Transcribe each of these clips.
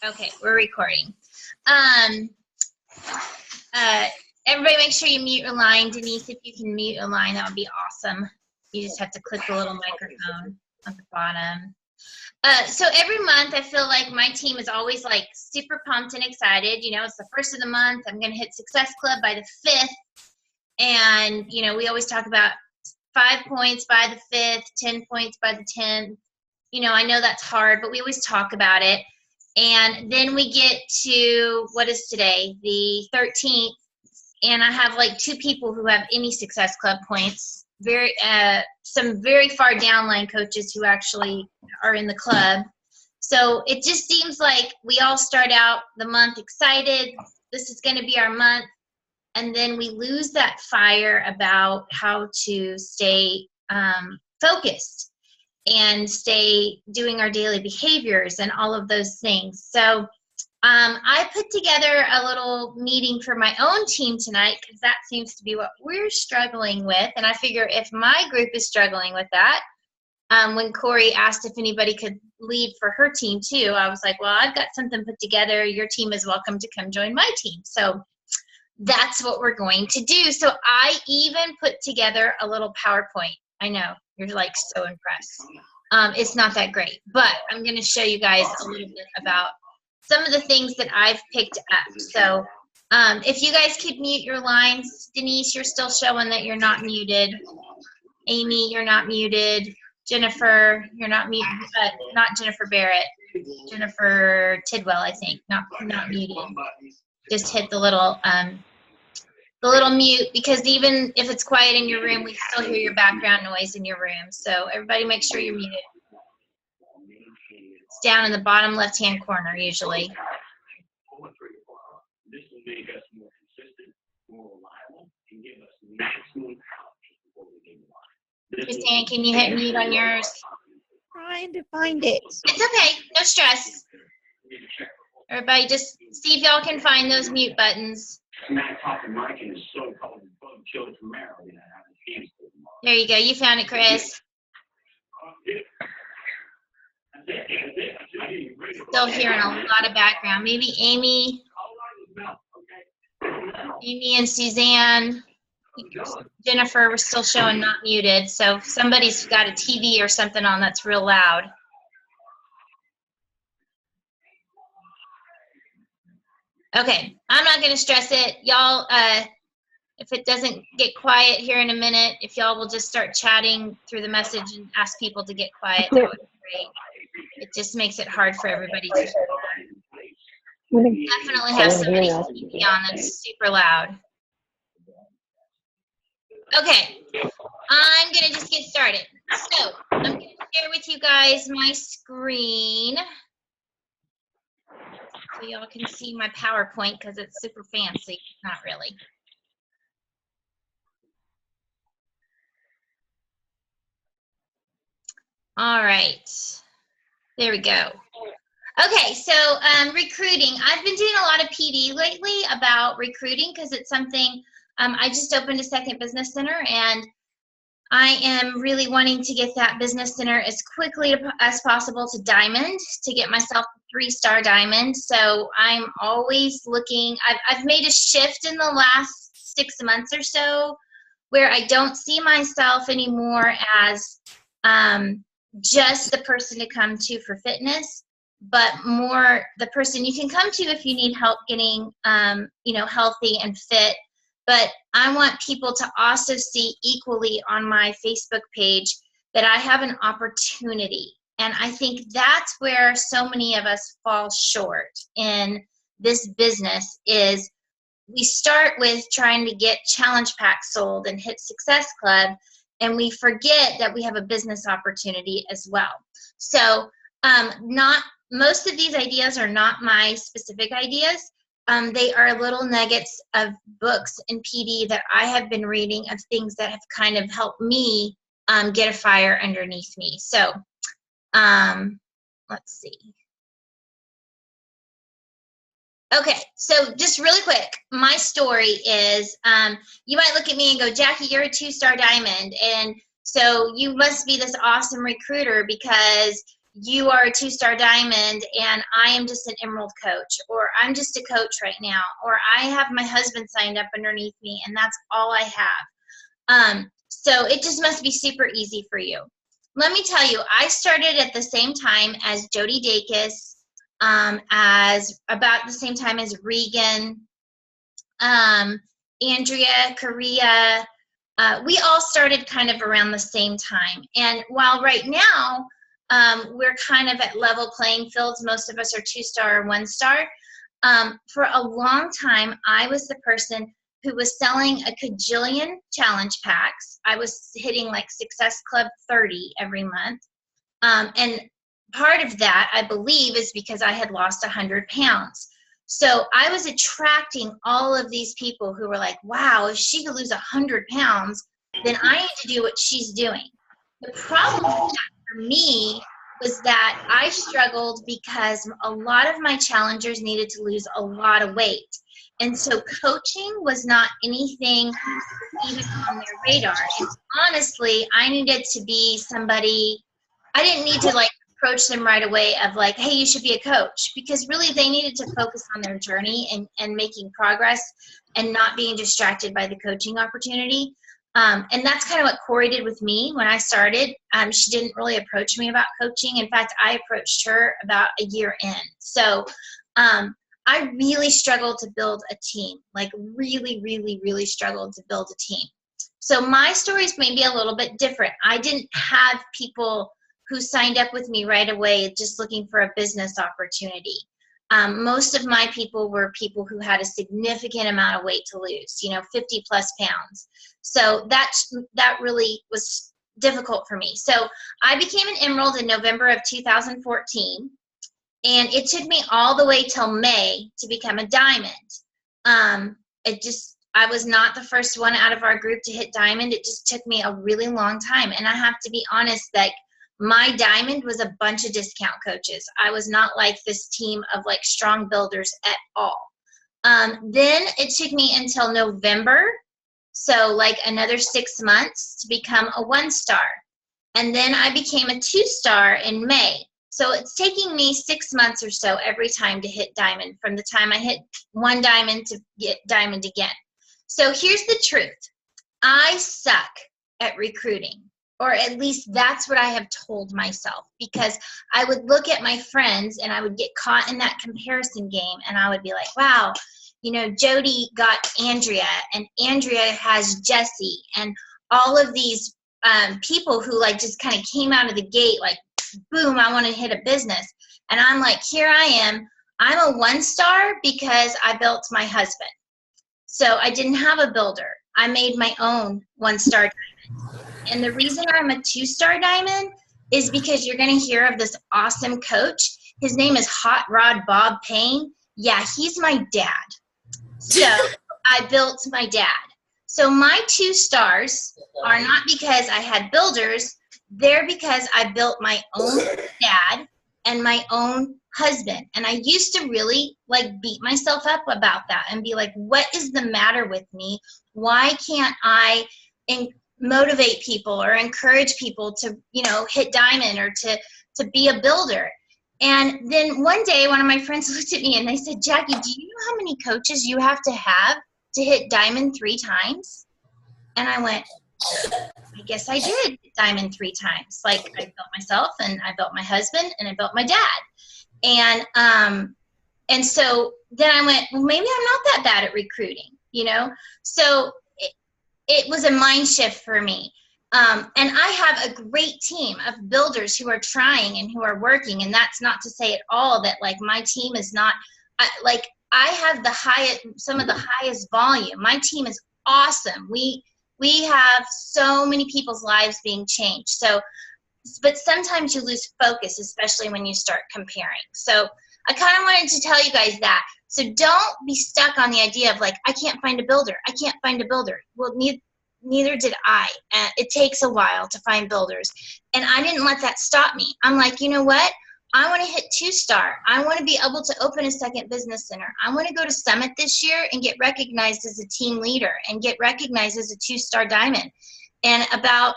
Okay, we're recording. Everybody make sure you mute your line. Denise, if you can mute your line, that would be awesome. You just have to click the little microphone at the bottom. So every month I feel like my team is always like super pumped and excited. You know, it's the first of the month. I'm going to hit Success Club by the 5th. And, you know, we always talk about 5 points by the 5th, 10 points by the 10th. You know, I know that's hard, but we always talk about it. And then we get to, what is today? The 13th. And I have like 2 people who have any Success Club points. Some very far downline coaches who actually are in the club. So it just seems like we all start out the month excited. This is going to be our month. And then we lose that fire about how to stay focused and stay doing our daily behaviors and all of those things. So I put together a little meeting for my own team tonight because that seems to be what we're struggling with. And I figure if my group is struggling with that, when Corey asked if anybody could lead for her team too, I was like, well, I've got something put together. Your team is welcome to come join my team. So that's what we're going to do. So I even put together a little PowerPoint. I know, you're like so impressed. It's not that great, but I'm going to show you guys a little bit about some of the things that I've picked up. So if you guys could mute your lines. Denise, you're still showing that you're not muted. Amy, you're not muted. Jennifer, you're not muted, not Jennifer Barrett. Jennifer Tidwell, I think, not muted. Just hit the little mute, because even if it's quiet in your room, we still hear your background noise in your room. So everybody make sure you're muted. It's down in the bottom left-hand corner usually. This will make us more consistent, more reliable, and give us maximum output before we get live. Christine, can you hit mute on yours? Trying to find it. It's okay, no stress. Everybody just see if y'all can find those mute buttons. Matt talking Mike and his so-called bug killer Camaro that have his hands full. There you go, you found it, Chris. Still hearing a lot of background. Maybe Amy and Suzanne, Jennifer were still showing not muted. So if somebody's got a TV or something on that's real loud. Okay, I'm not going to stress it. Y'all, if it doesn't get quiet here in a minute, if y'all will just start chatting through the message and ask people to get quiet, that would be great. It just makes it hard for everybody to definitely have somebody's TV on that's super loud. Okay, I'm going to just get started. So I'm going to share with you guys my screen so y'all can see my PowerPoint because it's super fancy. Not really. All right, there we go. Okay, so recruiting. I've been doing a lot of PD lately about recruiting because it's something, I just opened a second business center and I am really wanting to get that business center as quickly as possible to diamond, to get myself a 3-star diamond. So I'm always looking, I've made a shift in the last 6 months or so where I don't see myself anymore as just the person to come to for fitness, but more the person you can come to if you need help getting, you know, healthy and fit. But I want people to also see equally on my Facebook page that I have an opportunity. And I think that's where so many of us fall short in this business is we start with trying to get challenge packs sold and hit Success Club, and we forget that we have a business opportunity as well. So most of these ideas are not my specific ideas. They are little nuggets of books and PD that I have been reading of things that have kind of helped me get a fire underneath me. So let's see. Okay, so just really quick, my story is, you might look at me and go, Jackie, you're a 2-star diamond, and so you must be this awesome recruiter because you are a 2-star diamond and I am just an emerald coach, or I'm just a coach right now, or I have my husband signed up underneath me and that's all I have. So it just must be super easy for you. Let me tell you, I started at the same time as Jody Dacus, as about the same time as Regan, Andrea, Korea. We all started kind of around the same time. And while right now we're kind of at level playing fields, most of us are 2-star or 1-star. For a long time, I was the person who was selling a cajillion challenge packs. I was hitting like Success Club 30 every month. And part of that, I believe, is because I had lost 100 pounds. So I was attracting all of these people who were like, wow, if she could lose 100 pounds, then I need to do what she's doing. The problem with that for me was that I struggled because a lot of my challengers needed to lose a lot of weight. And so coaching was not anything even on their radar. And honestly, I needed to be somebody, I didn't need to like approach them right away of like, hey, you should be a coach, because really they needed to focus on their journey and making progress and not being distracted by the coaching opportunity. And that's kind of what Corey did with me when I started. She didn't really approach me about coaching. In fact, I approached her about a year in. So I really struggled to build a team, like really, really, really struggled to build a team. So my story is maybe a little bit different. I didn't have people who signed up with me right away just looking for a business opportunity. Most of my people were people who had a significant amount of weight to lose, 50 plus pounds. So that really was difficult for me. So I became an Emerald in November of 2014, and it took me all the way till May to become a Diamond. I was not the first one out of our group to hit Diamond. It just took me a really long time. And I have to be honest that my Diamond was a bunch of discount coaches. I was not like this team of like strong builders at all. Then it took me until November, so like another 6 months to become a 1-star. And then I became a 2-star in May. So it's taking me 6 months or so every time to hit Diamond, from the time I hit 1 Diamond to get Diamond again. So here's the truth. I suck at recruiting. Or at least that's what I have told myself, because I would look at my friends and I would get caught in that comparison game, and I would be like, wow, Jody got Andrea, and Andrea has Jesse, and all of these people who like just kind of came out of the gate like, boom, I want to hit a business. And I'm like, here I am. I'm a 1-star because I built my husband. So I didn't have a builder. I made my own 1-star diamond. And the reason I'm a 2-star diamond is because you're going to hear of this awesome coach. His name is Hot Rod Bob Payne. Yeah, he's my dad. So I built my dad. So my 2 stars are not because I had builders. They're because I built my own dad and my own husband. And I used to really like beat myself up about that and be like, what is the matter with me? Why can't I motivate people or encourage people to, hit Diamond or to be a builder? And then one day, one of my friends looked at me and they said, Jackie, do you know how many coaches you have to hit Diamond 3 times? And I went, I guess I did hit Diamond 3 times. Like, I built myself, and I built my husband, and I built my dad. And so then I went, well, maybe I'm not that bad at recruiting, So it was a mind shift for me. And I have a great team of builders who are trying and who are working. And that's not to say at all that like my team is not I have some of the highest volume. My team is awesome. We have so many people's lives being changed. So, but sometimes you lose focus, especially when you start comparing. So I kind of wanted to tell you guys that. So don't be stuck on the idea of like, I can't find a builder. I can't find a builder. Well, neither did I. It takes a while to find builders. And I didn't let that stop me. I'm like, you know what? I want to hit 2-star. I want to be able to open a second business center. I want to go to Summit this year and get recognized as a team leader and get recognized as a 2-star diamond. And about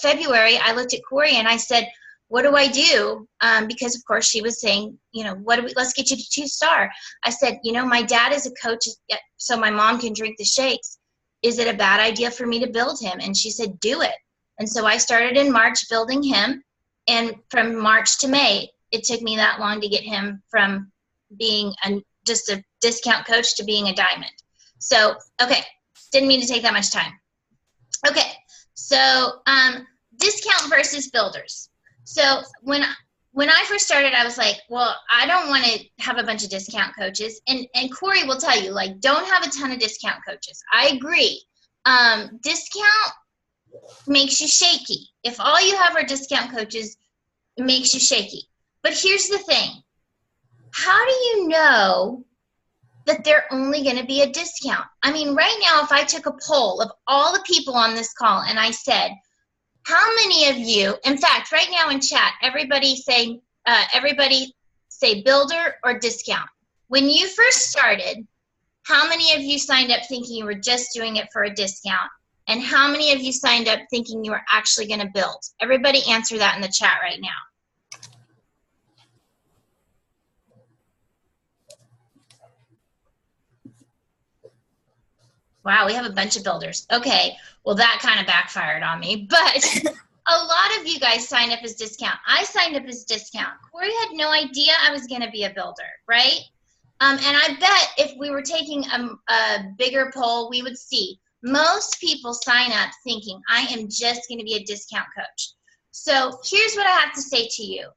February, I looked at Corey and I said, what do I do? Because of course she was saying, let's get you to 2-star. I said, my dad is a coach, so my mom can drink the shakes. Is it a bad idea for me to build him? And she said, do it. And so I started in March building him. And from March to May, it took me that long to get him from being just a discount coach to being a diamond. So, okay, didn't mean to take that much time. Okay, so discount versus builders. So when I first started, I was like, well, I don't want to have a bunch of discount coaches. And Corey will tell you, like, don't have a ton of discount coaches. I agree. Discount makes you shaky. If all you have are discount coaches, it makes you shaky. But here's the thing. How do you know that they're only going to be a discount? I mean, right now, if I took a poll of all the people on this call and I said, how many of you, in fact, right now in chat, everybody say builder or discount. When you first started, how many of you signed up thinking you were just doing it for a discount? And how many of you signed up thinking you were actually going to build? Everybody answer that in the chat right now. Wow, we have a bunch of builders. Okay, well, that kind of backfired on me. But a lot of you guys signed up as discount. I signed up as discount. Corey had no idea I was going to be a builder, right? And I bet if we were taking a bigger poll, we would see most people sign up thinking, I am just going to be a discount coach. So here's what I have to say to you.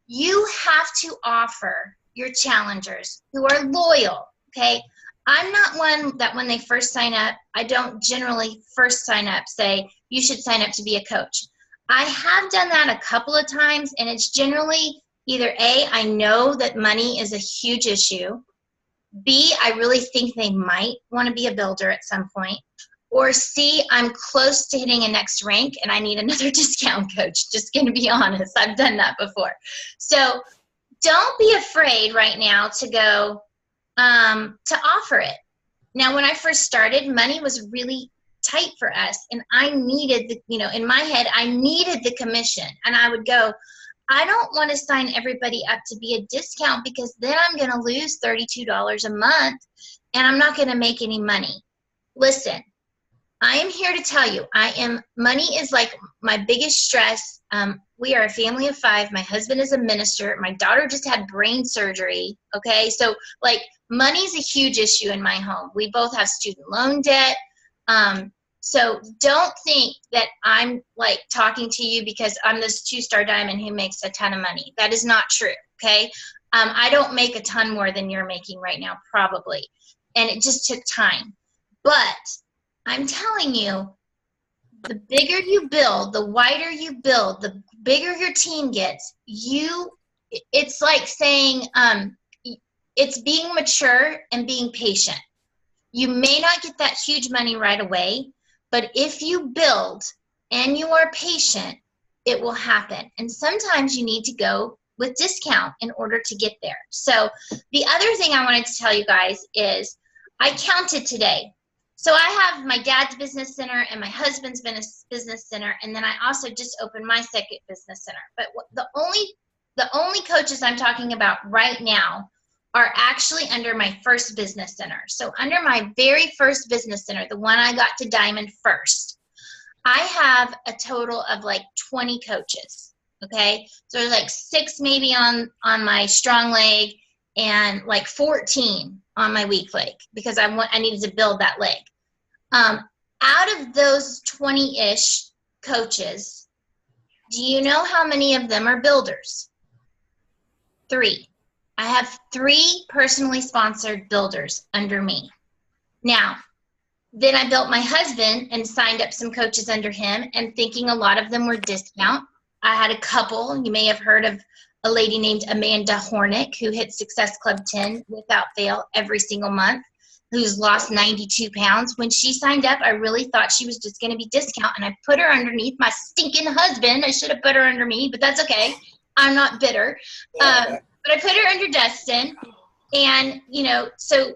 You have to offer your challengers who are loyal, okay? I'm not one that when they first sign up, I don't generally first sign up say, you should sign up to be a coach. I have done that a couple of times, and it's generally either A, I know that money is a huge issue, B, I really think they might want to be a builder at some point, or C, I'm close to hitting a next rank and I need another discount coach. Just going to be honest, I've done that before. So don't be afraid right now to go to offer it. Now, when I first started, money was really tight for us, and I needed in my head, I needed the commission, and I would go, I don't want to sign everybody up to be a discount because then I'm going to lose $32 a month and I'm not going to make any money. Listen, I am here to tell you, money is like my biggest stress. We are a family of 5. My husband is a minister. My daughter just had brain surgery. Okay. So like money is a huge issue in my home. We both have student loan debt. So don't think that I'm like talking to you because I'm this 2-star diamond who makes a ton of money. That is not true. Okay. I don't make a ton more than you're making right now, probably. And it just took time. But I'm telling you, the bigger you build, the wider you build, the bigger your team gets. It's like saying, it's being mature and being patient. You may not get that huge money right away, but if you build and you are patient, it will happen. And sometimes you need to go with discount in order to get there. So the other thing I wanted to tell you guys is I counted today. So I have my dad's business center and my husband's business center, and then I also just opened my second business center. But the only coaches I'm talking about right now are actually under my first business center. So under my very first business center, the one I got to diamond first, I have a total of like 20 coaches, okay? So there's like 6 maybe on my strong leg and like 14 on my weak leg because I needed to build that leg. Out of those 20-ish coaches, do you know how many of them are builders? 3. I have 3 personally sponsored builders under me. Now, then I built my husband and signed up some coaches under him and thinking a lot of them were discount. I had a couple. You may have heard of a lady named Amanda Hornick who hits Success Club 10 without fail every single month, who's lost 92 pounds. When she signed up, I really thought she was just going to be discount, and I put her underneath my stinking husband. I should have put her under me, but that's okay. I'm not bitter. But I put her under Dustin, and, so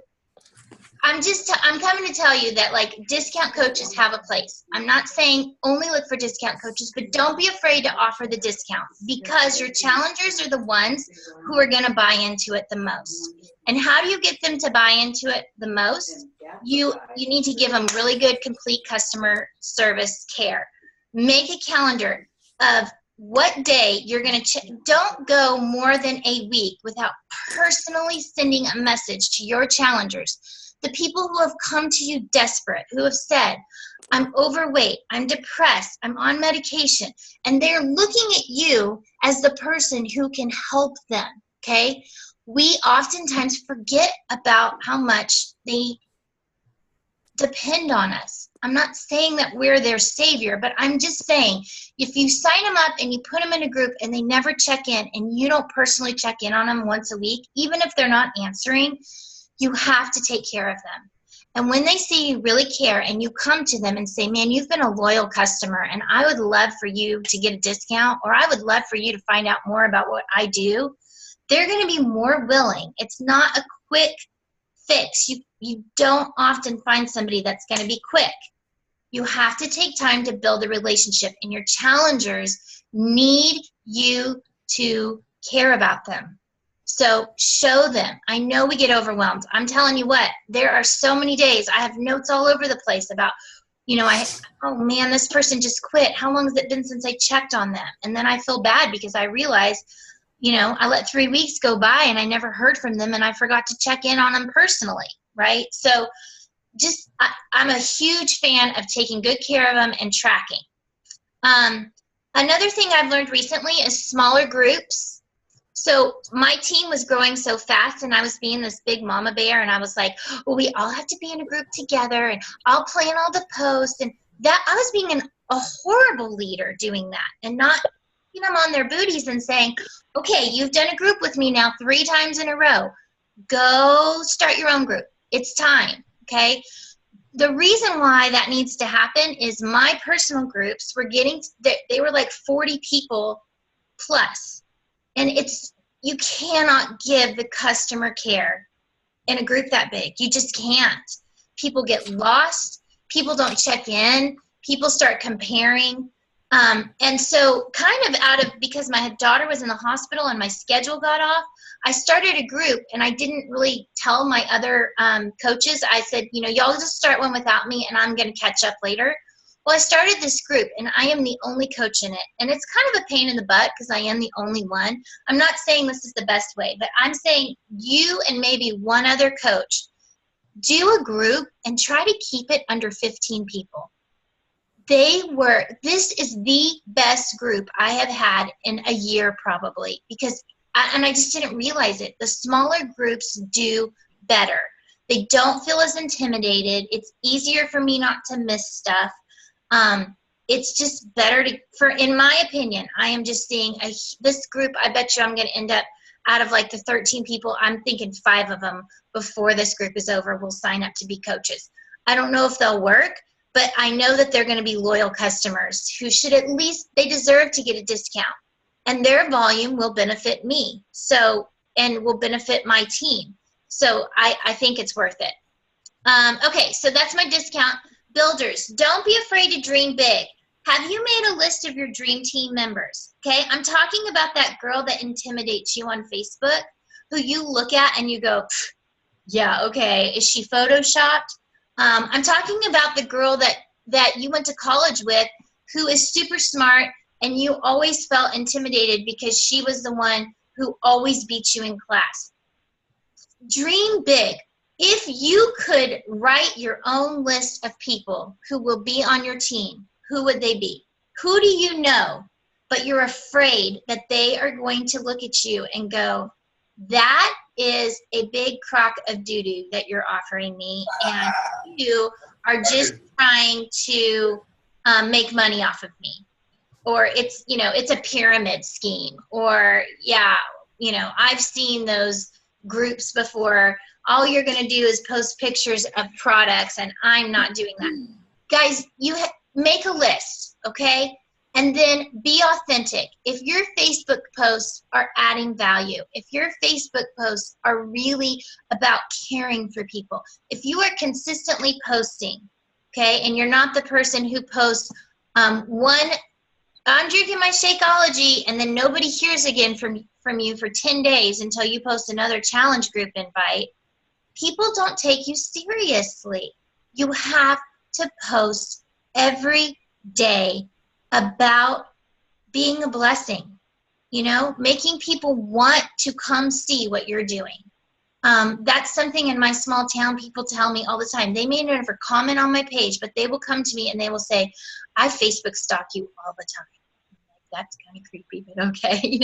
I'm coming to tell you that like discount coaches have a place. I'm not saying only look for discount coaches, but don't be afraid to offer the discount because your challengers are the ones who are going to buy into it the most. And how do you get them to buy into it the most? You need to give them really good, complete customer service care. Make a calendar of what day you're going to don't go more than a week without personally sending a message to your challengers. The people who have come to you desperate, who have said, I'm overweight, I'm depressed, I'm on medication, and they're looking at you as the person who can help them, okay? We oftentimes forget about how much they depend on us. I'm not saying that we're their savior, but I'm just saying if you sign them up and you put them in a group and they never check in and you don't personally check in on them once a week, even if they're not answering, you have to take care of them. And when they see you really care and you come to them and say, man, you've been a loyal customer and I would love for you to get a discount, or I would love for you to find out more about what I do, they're going to be more willing. It's not a quick fix. You don't often find somebody that's going to be quick. You have to take time to build a relationship, and your challengers need you to care about them. So show them. I know we get overwhelmed. I'm telling you what, there are so many days. I have notes all over the place about, oh man, this person just quit. How long has it been since I checked on them? And then I feel bad because I realize, I let 3 weeks go by and I never heard from them and I forgot to check in on them personally, right? So I'm a huge fan of taking good care of them and tracking. Another thing I've learned recently is smaller groups. So my team was growing so fast and I was being this big mama bear and I was like, well, we all have to be in a group together and I'll plan all the posts, and that I was being a horrible leader doing that and not putting them on their booties and saying, okay, you've done a group with me now 3 times in a row. Go start your own group. It's time, okay? The reason why that needs to happen is my personal groups were they were like 40 people plus. And you cannot give the customer care in a group that big. You just can't. People get lost. People don't check in. People start comparing. And so because my daughter was in the hospital and my schedule got off, I started a group and I didn't really tell my other coaches. I said, y'all just start one without me and I'm going to catch up later. Well, I started this group and I am the only coach in it. And it's kind of a pain in the butt because I am the only one. I'm not saying this is the best way, but I'm saying you and maybe one other coach do a group and try to keep it under 15 people. This is the best group I have had in a year probably, because I just didn't realize it. The smaller groups do better. They don't feel as intimidated. It's easier for me not to miss stuff. It's just better in my opinion, I am just seeing this group. I bet you I'm going to end up out of like the 13 people. I'm thinking 5 of them before this group is over will sign up to be coaches. I don't know if they'll work, but I know that they're going to be loyal customers who should they deserve to get a discount, and their volume will benefit me. And will benefit my team. So I think it's worth it. Okay, so that's my discount. Builders, don't be afraid to dream big. Have you made a list of your dream team members? Okay, I'm talking about that girl that intimidates you on Facebook, who you look at and you go, yeah, okay, is she photoshopped? I'm talking about the girl that you went to college with, who is super smart, and you always felt intimidated because she was the one who always beat you in class. Dream big. If you could write your own list of people who will be on your team, who would they be? Who do you know, but you're afraid that they are going to look at you and go, that is a big crock of doo-doo that you're offering me, and you are just trying to make money off of me. Or it's a pyramid scheme. Or, I've seen those groups before. All you're going to do is post pictures of products, and I'm not doing that. Guys, make a list, okay? And then be authentic. If your Facebook posts are adding value, if your Facebook posts are really about caring for people, if you are consistently posting, okay, and you're not the person who posts one, I'm drinking my Shakeology, and then nobody hears again from you for 10 days until you post another challenge group invite, people don't take you seriously. You have to post every day about being a blessing, making people want to come see what you're doing. That's something in my small town people tell me all the time. They may never comment on my page, but they will come to me and they will say, I Facebook stalk you all the time. That's kind of creepy, but okay,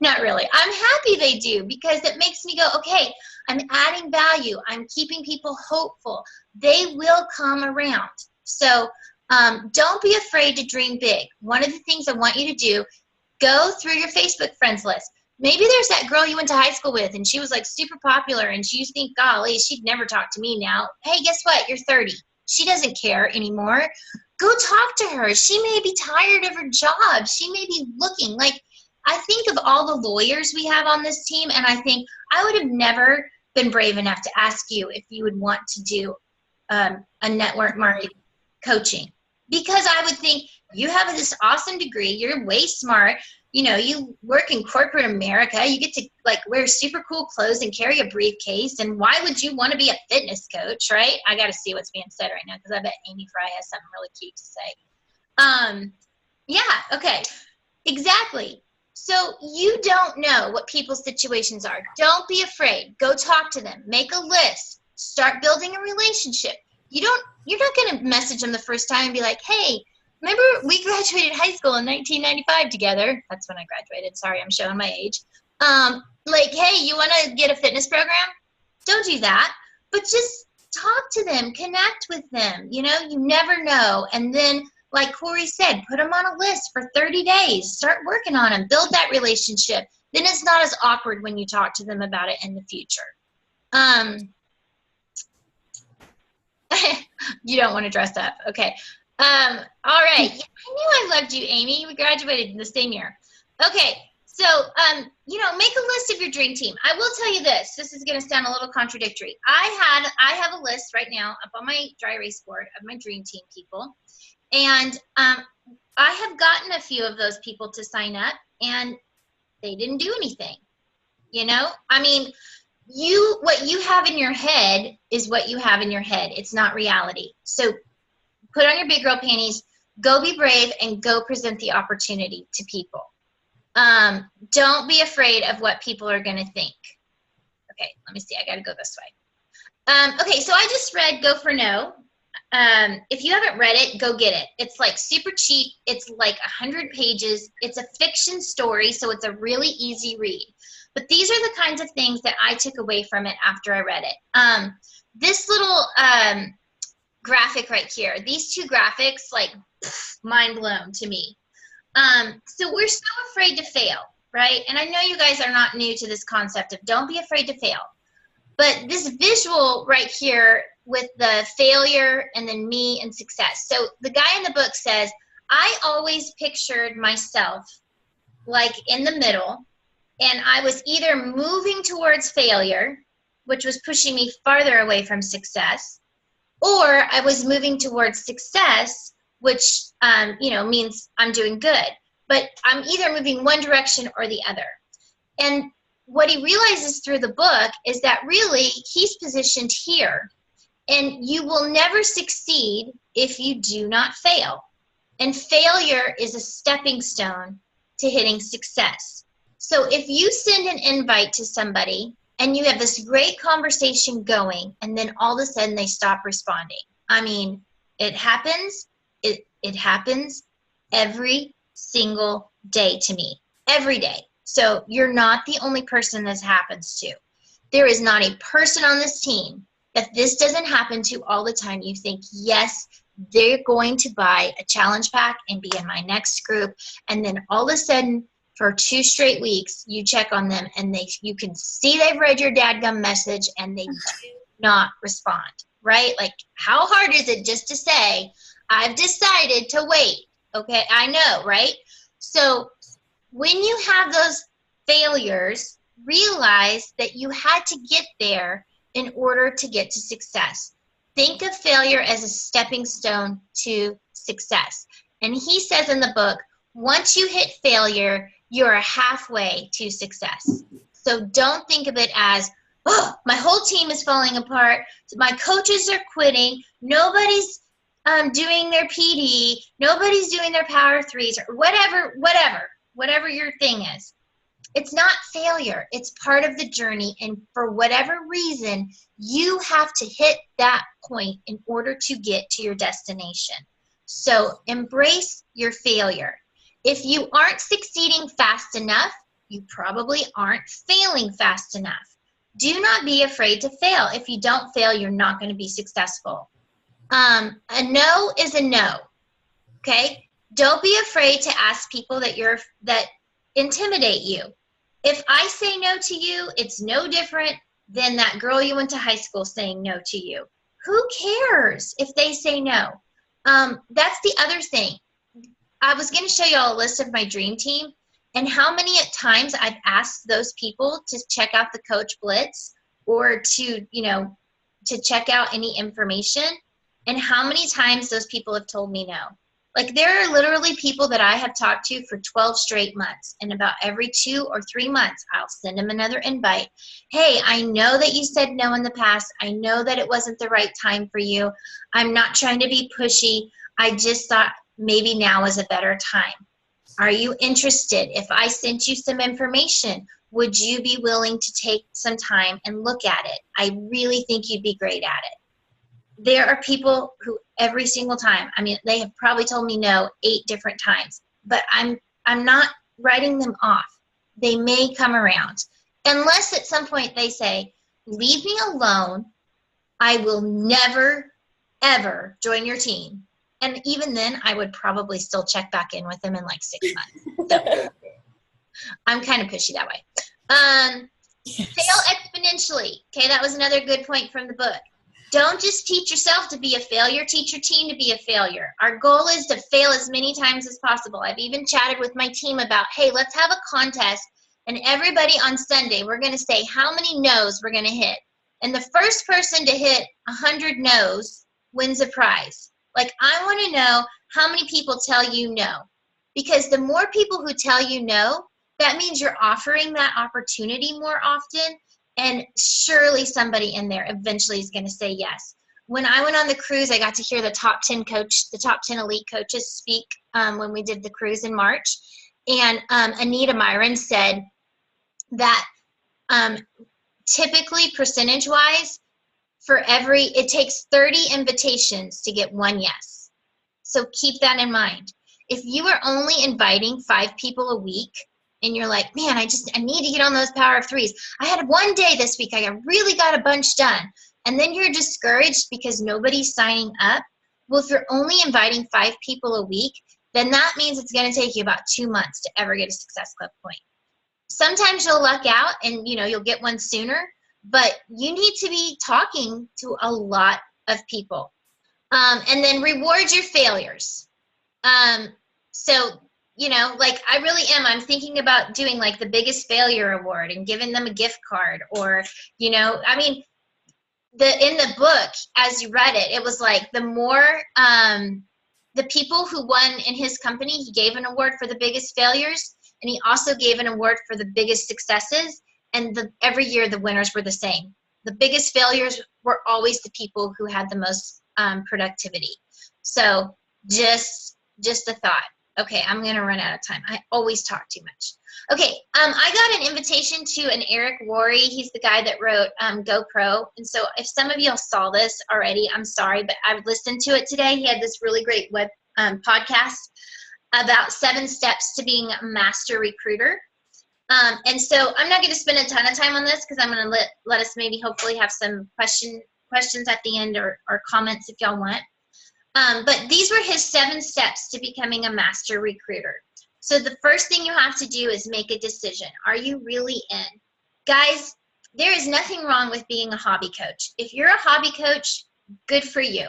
not really. I'm happy they do, because it makes me go, okay, I'm adding value. I'm keeping people hopeful. They will come around. So don't be afraid to dream big. One of the things I want you to do, go through your Facebook friends list. Maybe there's that girl you went to high school with and she was like super popular and you think, golly, she'd never talk to me now. Hey, guess what? You're 30. She doesn't care anymore. Go talk to her. She may be tired of her job. She may be looking. Like, I think of all the lawyers we have on this team, and I think I would have never been brave enough to ask you if you would want to do a network marketing coaching, because I would think you have this awesome degree. You're way smart. You work in corporate America. You get to wear super cool clothes and carry a briefcase. And why would you want to be a fitness coach, right? I got to see what's being said right now, because I bet Amy Fry has something really cute to say. Yeah, okay, exactly. So you don't know what people's situations are. Don't be afraid. Go talk to them. Make a list. Start building a relationship. You're not going to message them the first time and be like, hey, remember we graduated high school in 1995 together? That's when I graduated. Sorry, I'm showing my age. Hey, you want to get a fitness program? Don't do that. But just talk to them. Connect with them. You never know. And then, like Corey said, put them on a list for 30 days. Start working on them. Build that relationship. Then it's not as awkward when you talk to them about it in the future. You don't want to dress up. Okay. All right. Yeah, I knew I loved you, Amy. We graduated in the same year. Okay. So, make a list of your dream team. I will tell you this. This is going to sound a little contradictory. I have a list right now up on my dry erase board of my dream team people. And I have gotten a few of those people to sign up, and they didn't do anything. I mean, what you have in your head is what you have in your head. It's not reality. So put on your big girl panties, go be brave, and go present the opportunity to people. Don't be afraid of what people are going to think. Okay, let me see. I got to go this way. Okay, so I just read Go for No. If you haven't read it, go get it. It's super cheap. It's 100 pages. It's a fiction story, so it's a really easy read. But these are the kinds of things that I took away from it after I read it. This little graphic right here, these two graphics, mind blown to me. So we're so afraid to fail, right? And I know you guys are not new to this concept of don't be afraid to fail. But this visual right here with the failure and then me and success. So the guy in the book says, I always pictured myself in the middle, and I was either moving towards failure, which was pushing me farther away from success, or I was moving towards success, which means I'm doing good. But I'm either moving one direction or the other. And what he realizes through the book is that really he's positioned here. And you will never succeed if you do not fail. And failure is a stepping stone to hitting success. So if you send an invite to somebody and you have this great conversation going, and then all of a sudden they stop responding. I mean, it happens. It happens every single day to me. Every day. So you're not the only person this happens to. There is not a person on this team that this doesn't happen to all the time. You think, yes, they're going to buy a challenge pack and be in my next group. And then all of a sudden, for 2 straight weeks, you check on them and you can see they've read your dadgum message and they do not respond, right? How hard is it just to say, I've decided to wait Okay, I know, right? So when you have those failures, realize that you had to get there in order to get to success. Think of failure as a stepping stone to success. And he says in the book, once you hit failure, you're halfway to success. So don't think of it as, oh, my whole team is falling apart. My coaches are quitting. Nobody's doing their PD. Nobody's doing their power threes or whatever your thing is. It's not failure. It's part of the journey. And for whatever reason, you have to hit that point in order to get to your destination. So embrace your failure. If you aren't succeeding fast enough, you probably aren't failing fast enough. Do not be afraid to fail. If you don't fail, you're not going to be successful. A no is a no. Okay? Don't be afraid to ask people that intimidate you. If I say no to you, it's no different than that girl you went to high school saying no to you. Who cares if they say no? That's the other thing. I was going to show you all a list of my dream team and how many times I've asked those people to check out the Coach Blitz or to check out any information, and how many times those people have told me no. Like, there are literally people that I have talked to for 12 straight months, and about every 2 or 3 months, I'll send them another invite. Hey, I know that you said no in the past. I know that it wasn't the right time for you. I'm not trying to be pushy. I just thought maybe now is a better time. Are you interested? If I sent you some information, would you be willing to take some time and look at it? I really think you'd be great at it. There are people who every single time, I mean, they have probably told me no 8 different times, but I'm not writing them off. They may come around. Unless at some point they say, leave me alone, I will never, ever join your team. And even then, I would probably still check back in with them in like 6 months. So I'm kind of pushy that way. Fail exponentially. Okay, that was another good point from the book. Don't just teach yourself to be a failure, teach your team to be a failure. Our goal is to fail as many times as possible. I've even chatted with my team about, hey, let's have a contest, and everybody on Sunday, we're going to say how many no's we're going to hit. And the first person to hit 100 no's wins a prize. Like, I want to know how many people tell you no. Because the more people who tell you no, that means you're offering that opportunity more often. And surely somebody in there eventually is going to say yes. When I went on the cruise, I got to hear the top 10 elite coaches speak when we did the cruise in March. And Anita Myron said that typically, percentage-wise, it takes 30 invitations to get 1 yes. So keep that in mind. If you are only inviting 5 people a week, and you're like, man, I need to get on those power of threes. I had one day this week, I really got a bunch done. And then you're discouraged because nobody's signing up. Well, if you're only inviting 5 people a week, then that means it's going to take you about 2 months to ever get a Success Club point. Sometimes you'll luck out and you'll get one sooner, but you need to be talking to a lot of people. And then reward your failures. I really am. I'm thinking about doing like the biggest failure award and giving them a gift card, or, in the book, as you read it, it was like the more, the people who won in his company, he gave an award for the biggest failures, and he also gave an award for the biggest successes. And every year the winners were the same. The biggest failures were always the people who had the most productivity. So just a thought. Okay, I'm going to run out of time. I always talk too much. Okay, I got an invitation to an Eric Worre. He's the guy that wrote GoPro. And so if some of y'all saw this already, I'm sorry, but I've listened to it today. He had this really great web podcast about 7 steps to being a master recruiter. And so I'm not going to spend a ton of time on this because I'm going to let us maybe hopefully have some questions at the end or comments if y'all want. But these were his 7 steps to becoming a master recruiter. So the first thing you have to do is make a decision. Are you really in? Guys, there is nothing wrong with being a hobby coach. If you're a hobby coach, good for you.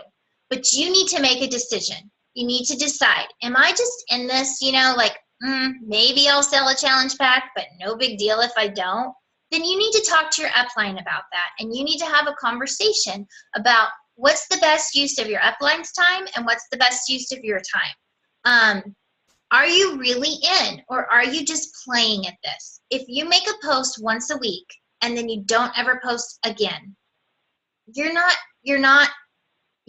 But you need to make a decision. you need to decide, am I just in this, like, maybe I'll sell a challenge pack, but no big deal if I don't? Then you need to talk to your upline about that. And you need to have a conversation about what's the best use of your upline's time and what's the best use of your time. Are you really in, or are you just playing at this? If you make a post once a week and then you don't ever post again, you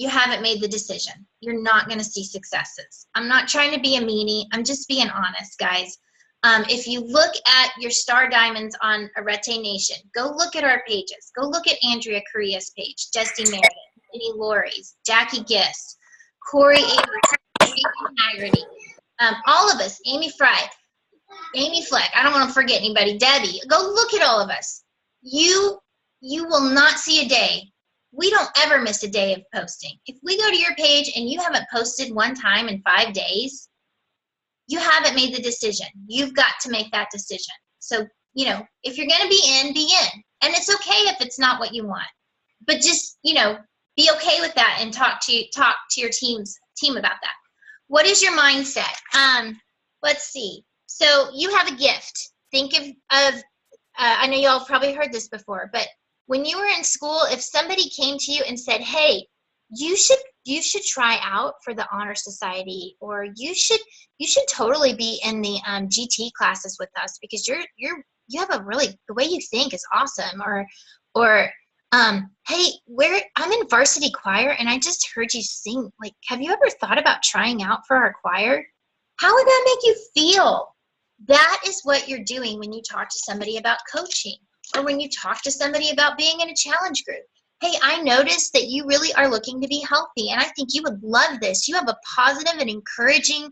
haven't made the decision. You're not going to see successes. I'm not trying to be a meanie. I'm just being honest, guys. If you look at your star diamonds on Arete Nation, go look at our pages. Go look at Andrea Correa's page, Jesse Meredith, Jenny Laurie's, Jackie Gist, Corey Avery, Haggerty, all of us, Amy Fry, Amy Fleck. I don't want to forget anybody. Debbie. Go look at all of us. You will not see a day. We don't ever miss a day of posting. If we go to your page and you haven't posted one time in 5 days, you haven't made the decision. You've got to make that decision. So, if you're going to be in, be in. And it's okay if it's not what you want. But just, be okay with that and talk to your team about that. What is your mindset? Let's see. So you have a gift. Think of I know y'all have probably heard this before, but when you were in school, if somebody came to you and said, hey, you should try out for the Honor Society, or you should totally be in the GT classes with us because you have the way you think is awesome, or hey, I'm in varsity choir and I just heard you sing. Like, have you ever thought about trying out for our choir? How would that make you feel? That is what you're doing when you talk to somebody about coaching, or when you talk to somebody about being in a challenge group. Hey, I noticed that you really are looking to be healthy, and I think you would love this. You have a positive and encouraging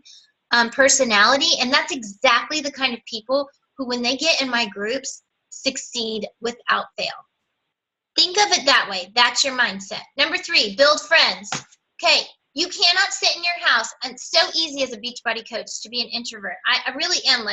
personality, and that's exactly the kind of people who, when they get in my groups, succeed without fail. Think of it that way. That's your mindset. Number 3, build friends. Okay, you cannot sit in your house, and it's so easy as a Beachbody coach to be an introvert. I really am.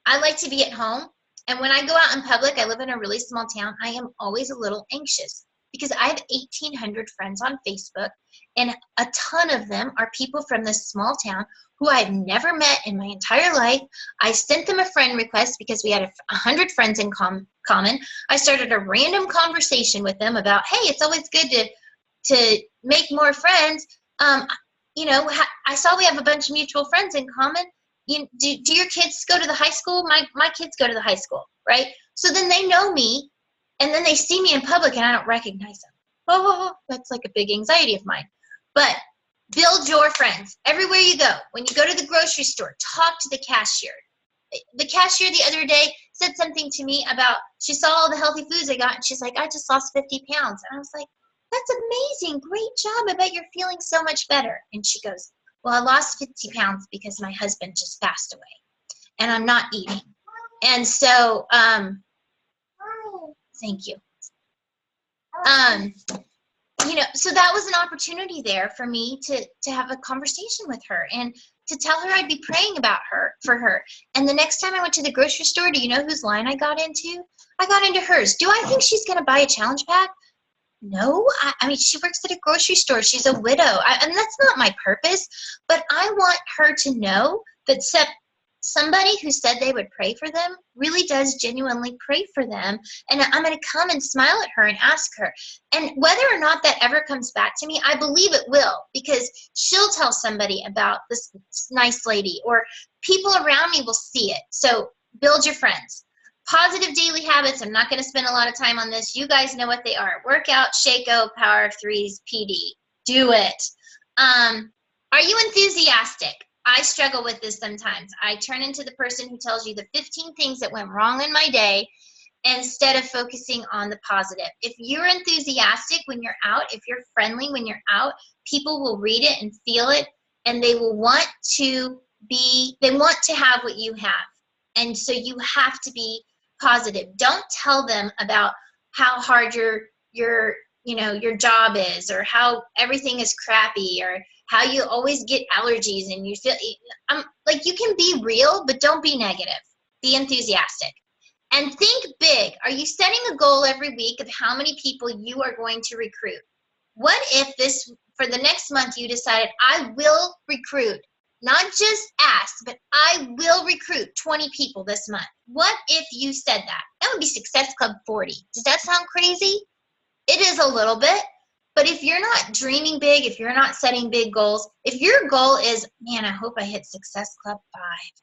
I like to be at home, and when I go out in public, I live in a really small town, I am always a little anxious because I have 1,800 friends on Facebook, and a ton of them are people from this small town who I've never met in my entire life. I sent them a friend request because we had 100 friends in common. I started a random conversation with them about, hey, it's always good to make more friends. I saw we have a bunch of mutual friends in common. Do your kids go to the high school? My kids go to the high school, right? So then they know me, and then they see me in public and I don't recognize them. Oh, that's like a big anxiety of mine. But build your friends everywhere you go. When you go to the grocery store, talk to the cashier. The cashier the other day said something to me about, she saw all the healthy foods I got, and she's like, I just lost 50 pounds. And I was like, that's amazing. Great job. I bet you're feeling so much better. And she goes, well, I lost 50 pounds because my husband just passed away and I'm not eating. And so, thank you. So that was an opportunity there for me to have a conversation with her and to tell her I'd be praying for her. And the next time I went to the grocery store, do you know whose line I got into? I got into hers. Do I think she's going to buy a challenge pack? No. I mean, she works at a grocery store. She's a widow. And that's not my purpose. But I want her to know that somebody who said they would pray for them really does genuinely pray for them. And I'm going to come and smile at her and ask her. And whether or not that ever comes back to me, I believe it will, because she'll tell somebody about this nice lady, or people around me will see it. So build your friends. Positive daily habits. I'm not going to spend a lot of time on this. You guys know what they are. Workout, Shake-O, Power of Threes, PD. Do it. Are you enthusiastic? I struggle with this sometimes. I turn into the person who tells you the 15 things that went wrong in my day instead of focusing on the positive. If you're enthusiastic when you're out, if you're friendly when you're out, people will read it and feel it, and they will want to have what you have. And so you have to be positive. Don't tell them about how hard your job is, or how everything is crappy, or how you always get allergies and you feel you can be real, but don't be negative. Be enthusiastic. And think big. Are you setting a goal every week of how many people you are going to recruit? What if for the next month you decided, I will recruit, not just ask, but I will recruit 20 people this month? What if you said that? That would be Success Club 40. Does that sound crazy? It is a little bit. But if you're not dreaming big, if you're not setting big goals, if your goal is, man, I hope I hit Success Club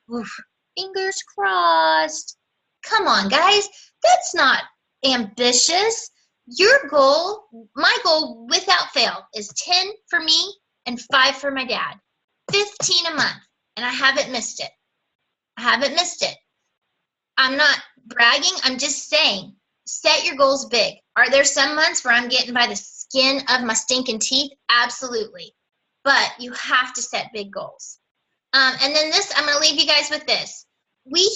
5. Oof, fingers crossed. Come on, guys. That's not ambitious. Your goal, my goal without fail, is 10 for me and 5 for my dad. 15 a month. And I haven't missed it. I haven't missed it. I'm not bragging. I'm just saying, set your goals big. Are there some months where I'm getting by the skin of my stinking teeth? Absolutely. But you have to set big goals. And then this, I'm going to leave you guys with this. We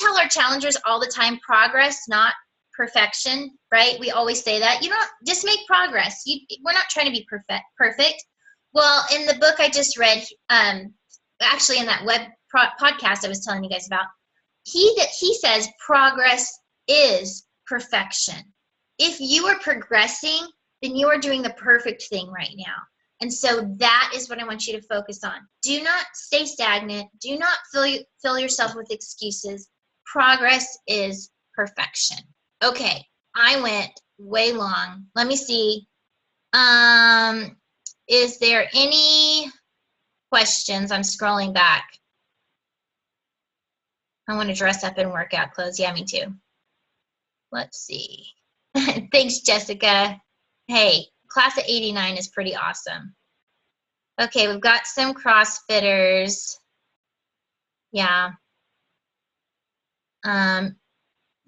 tell our challengers all the time, progress, not perfection, right? We always say that. You don't just make progress. We're not trying to be perfect. Well, in the book I just read, actually in that web podcast I was telling you guys about, he says progress is perfection. If you are progressing, then you are doing the perfect thing right now. And so that is what I want you to focus on. Do not stay stagnant. Do not fill yourself with excuses. Progress is perfection. Okay, I went way long. Let me see. Is there any questions? I'm scrolling back. I want to dress up in workout clothes. Yeah, me too. Let's see. Thanks, Jessica. Hey, class of 89 is pretty awesome. Okay, we've got some CrossFitters. Yeah.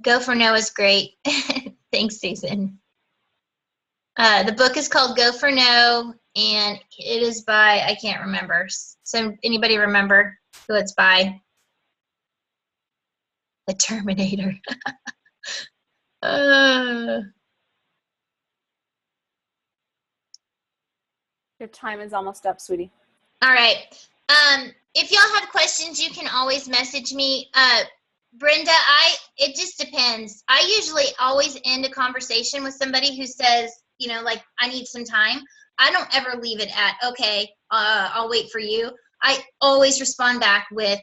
Go for No is great. Thanks, Susan. The book is called Go for No, and it is by, I can't remember. So anybody remember who it's by? The Terminator. Your time is almost up, sweetie. All right. If y'all have questions, you can always message me. Brenda, it just depends. I usually always end a conversation with somebody who says, you know, like, I need some time. I don't ever leave it at, okay, I'll wait for you. I always respond back with,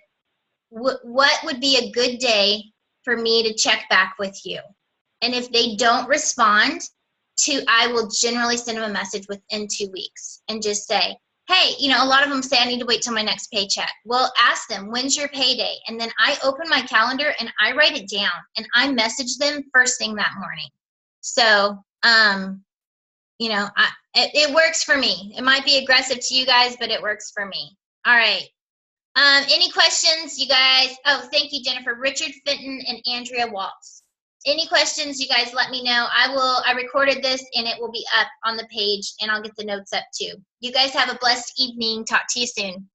what would be a good day for me to check back with you? And if they don't respond, I will generally send them a message within 2 weeks and just say, hey, you know, a lot of them say I need to wait till my next paycheck. Well, ask them, when's your payday? And then I open my calendar and I write it down and I message them first thing that morning. So, you know, it works for me. It might be aggressive to you guys, but it works for me. All right. Any questions, you guys? Oh, thank you, Jennifer. Richard Fenton and Andrea Waltz. Any questions, you guys let me know. I recorded this and it will be up on the page and I'll get the notes up too. You guys have a blessed evening. Talk to you soon.